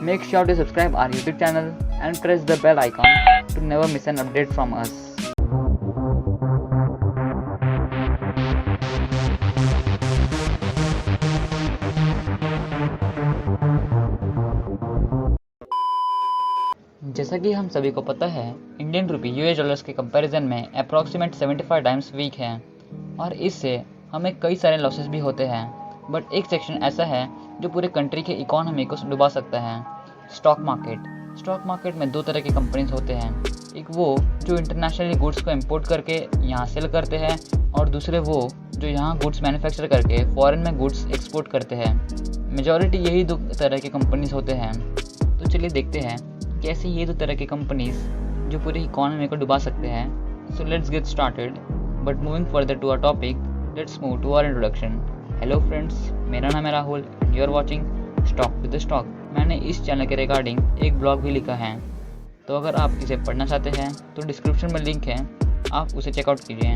Make sure to subscribe our YouTube channel and press the bell icon to never miss an update from us. जैसा कि हम सभी को पता है, इंडियन रुपी यूएस डॉलर्स के कंपैरिजन में अप्रॉक्सीमेट 75 टाइम्स वीक है और इससे हमें कई सारे लॉसेस भी होते हैं। बट एक सेक्शन ऐसा है जो पूरे कंट्री के इकोनॉमी को डुबा सकता है, स्टॉक मार्केट। स्टॉक मार्केट में दो तरह के कंपनीज होते हैं, एक वो जो इंटरनेशनली गुड्स को इंपोर्ट करके यहाँ सेल करते हैं और दूसरे वो जो यहाँ गुड्स मैन्युफैक्चर करके फॉरेन में गुड्स एक्सपोर्ट करते हैं। मेजॉरिटी यही दो तरह के कंपनीज होते हैं। तो चलिए देखते हैं कैसे ये दो तरह के कंपनीज जो पूरी इकोनॉमी को डुबा सकते हैं। So let's get started, but moving further to our topic, let's move to our introduction. Hello friends, मेरा नाम है Rahul and you are watching stock with the stock. मैंने इस चैनल के रिगार्डिंग एक ब्लॉग भी लिखा है, तो अगर आप इसे पढ़ना चाहते हैं तो डिस्क्रिप्शन में लिंक है, आप उसे चेकआउट कीजिए।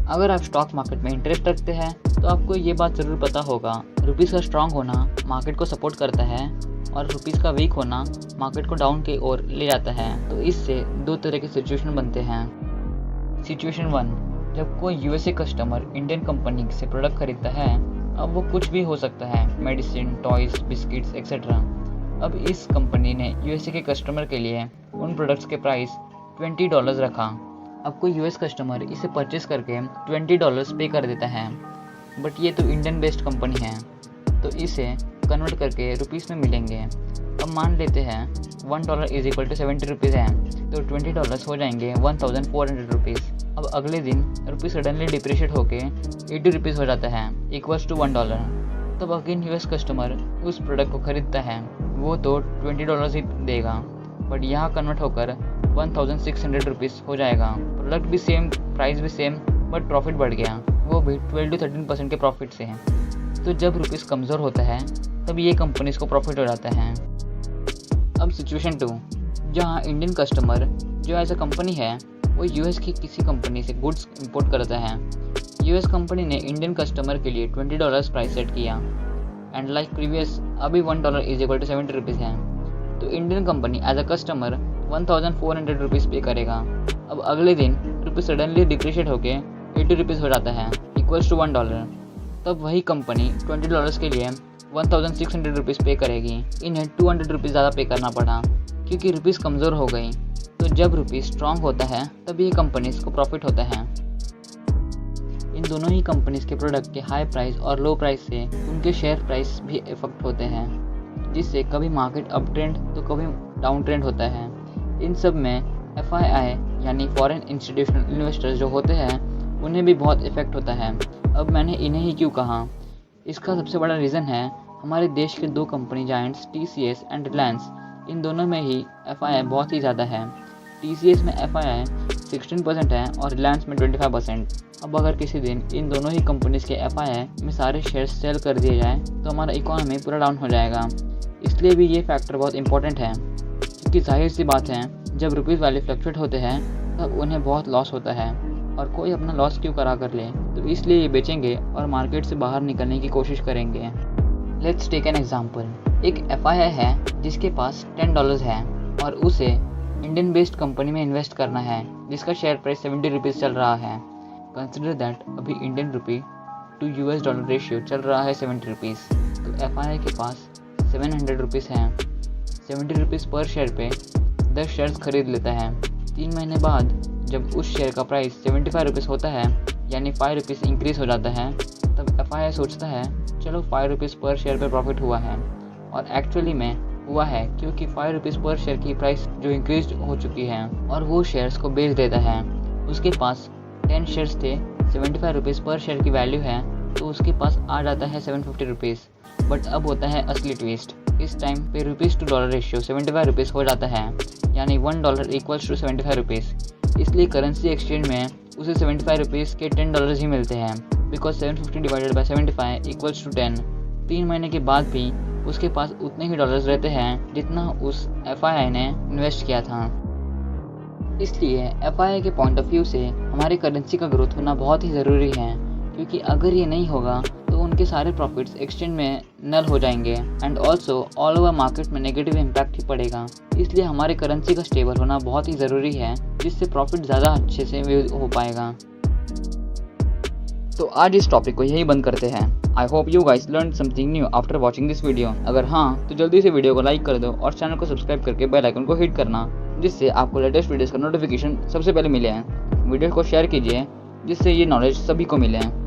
अगर आप स्टॉक मार्केट में इंटरेस्ट रखते हैं तो आपको ये बात ज़रूर पता होगा, रुपीज़ का स्ट्रांग होना मार्केट को सपोर्ट करता है और रुपीज़ का वीक होना मार्केट को डाउन की ओर ले जाता है। तो इससे दो तरह के सिचुएशन बनते हैं। सिचुएशन 1, जब कोई यूएसए कस्टमर इंडियन कंपनी से प्रोडक्ट खरीदता है, अब वो कुछ भी हो सकता है, मेडिसिन, टॉयज, बिस्किट्स एक्सेट्रा। अब इस कंपनी ने यूएसए के कस्टमर के लिए उन प्रोडक्ट्स के प्राइस $20 रखा। अब कोई यूएस कस्टमर इसे परचेस करके $20 पे कर देता है, बट ये तो इंडियन बेस्ड कंपनी है तो इसे कन्वर्ट करके रुपीज़ में मिलेंगे। अब मान लेते हैं $1 = 70 रुपीज़ है, तो $20 हो जाएंगे 1400 रुपीज़। अब अगले दिन रुपीज़ सडनली डिप्रिशिएट होके 80 रुपीज़ हो जाता है, इक्वल्स टू $1। तब अगेन यूएस कस्टमर उस प्रोडक्ट को खरीदता है, वो तो $20 ही देगा, बट यहाँ कन्वर्ट होकर 1600 रुपीज़ हो जाएगा। प्रोडक्ट भी सेम, प्राइस भी सेम, बट प्रॉफिट बढ़ गया, वो भी 12 to 13% के प्रॉफिट से है। तो जब रुपीज़ कमज़ोर होता है तब ये कंपनीज को प्रॉफिट हो जाता है। अब सिचुएशन 2, जहाँ इंडियन कस्टमर जो एज अ कंपनी है वो यूएस की किसी कंपनी से गुड्स इंपोर्ट करता है। यूएस कंपनी ने इंडियन कस्टमर के लिए $20 प्राइस सेट किया एंड लाइक प्रीवियस अभी $1 = 70 रुपीज़ है, तो Indian company as a customer 1400 rupees pay करेगा। अब अगले दिन रुपीज़ सडनली डिप्रिशिएट होके 80 रुपीज़ हो जाता है, इक्वल्स टू $1। तब वही कंपनी $20 के लिए 1600 रुपीज़ पे करेगी। इन्हें 200 रुपीज़ ज़्यादा पे करना पड़ा क्योंकि रुपीज़ कमज़ोर हो गई। तो जब रुपीज़ स्ट्रांग होता है तब ये कंपनीज़ को प्रॉफिट होता है। इन दोनों ही कंपनीज़ के प्रोडक्ट के हाई प्राइस और लो प्राइस से उनके शेयर प्राइस भी इफेक्ट होते हैं, जिससे कभी मार्केट अप ट्रेंड तो कभी डाउन ट्रेंड होता है। इन सब में FII यानी फॉरेन इंस्टीट्यूशनल इन्वेस्टर्स जो होते हैं उन्हें भी बहुत इफेक्ट होता है। अब मैंने इन्हें ही क्यों कहा, इसका सबसे बड़ा रीज़न है हमारे देश के दो company giants TCS and Reliance. इन दोनों में ही FII बहुत ही ज़्यादा है। TCS में FII 16% है और रिलायंस में 25%। अब अगर किसी दिन इन दोनों ही कंपनीज़ के FII में सारे शेयर्स सेल कर दिए जाए तो हमारा इकोनॉमी पूरा डाउन हो जाएगा। इसलिए भी ये फैक्टर बहुत इंपॉर्टेंट है, क्योंकि जाहिर सी बात है जब रुपीज़ वैल्यू फ्लक्चुएट होते हैं तब उन्हें बहुत लॉस होता है और कोई अपना लॉस क्यों करा कर ले, तो इसलिए ये बेचेंगे और मार्केट से बाहर निकलने की कोशिश करेंगे। Let's take an example. एक FII है जिसके पास $10 है और उसे इंडियन बेस्ड कंपनी में इन्वेस्ट करना है जिसका शेयर प्राइस 70 रुपीज़ चल रहा है। कंसिडर दैट अभी Indian rupee to US dollar ratio चल रहा है 70 रुपीज़, तो FII के पास 700 रुपीज़ हैं। 70 रुपीज़ पर शेयर पे 10 शेयर्स खरीद लेता है। 3 महीने बाद जब उस शेयर का प्राइस 75 रुपीज़ होता है, यानी 5 रुपीज़ इंक्रीज़ हो जाता है, तब FII सोचता है चलो 5 रुपीज़ पर शेयर पर प्रॉफिट हुआ है, और एक्चुअली में हुआ है क्योंकि 5 रुपीज़ पर शेयर की प्राइस जो इंक्रीज हो चुकी है और वो शेयर्स को बेच देता है। उसके पास 10 शेयर्स थे, 75 रुपीज़ पर शेयर की वैल्यू है, तो उसके पास आ जाता है 750 रुपीज़। बट अब होता है असली ट्विस्ट, इस टाइम पे rupees to dollar ratio 75 rupees हो जाता है, यानी $1 = 75 रुपीज़। इसलिए करेंसी एक्सचेंज में उसे 75 रुपीज़ के $10 ही मिलते हैं, बिकॉज 750 डिवाइडेड बाई 75 = 10। 3 महीने के बाद भी उसके पास उतने ही डॉलर्स रहते हैं जितना उस FII ने इन्वेस्ट किया था। इसलिए FII के पॉइंट ऑफ व्यू से हमारी करेंसी का ग्रोथ होना बहुत ही ज़रूरी है, क्योंकि अगर ये नहीं होगा तो उन उनके सारे प्रॉफिट्स एक्सचेंज में नल हो जाएंगे and also all over market में नेगेटिव इम्पैक्ट ही पड़ेगा। इसलिए हमारे करेंसी का स्टेबल होना बहुत ही ज़रूरी है, जिससे प्रॉफिट ज़्यादा अच्छे से हो पाएगा। तो आज इस टॉपिक को यही बंद करते हैं। I hope you guys learn something new after watching this video. अगर हाँ तो जल्दी से वीडियो को लाइक कर दो और चैनल को सब्सक्राइब करके बेल आइकन को हिट करना, जिससे आपको लेटेस्ट वीडियोस का नोटिफिकेशन सबसे पहले मिले। वीडियो को शेयर कीजिए जिससे ये नॉलेज सभी को मिले।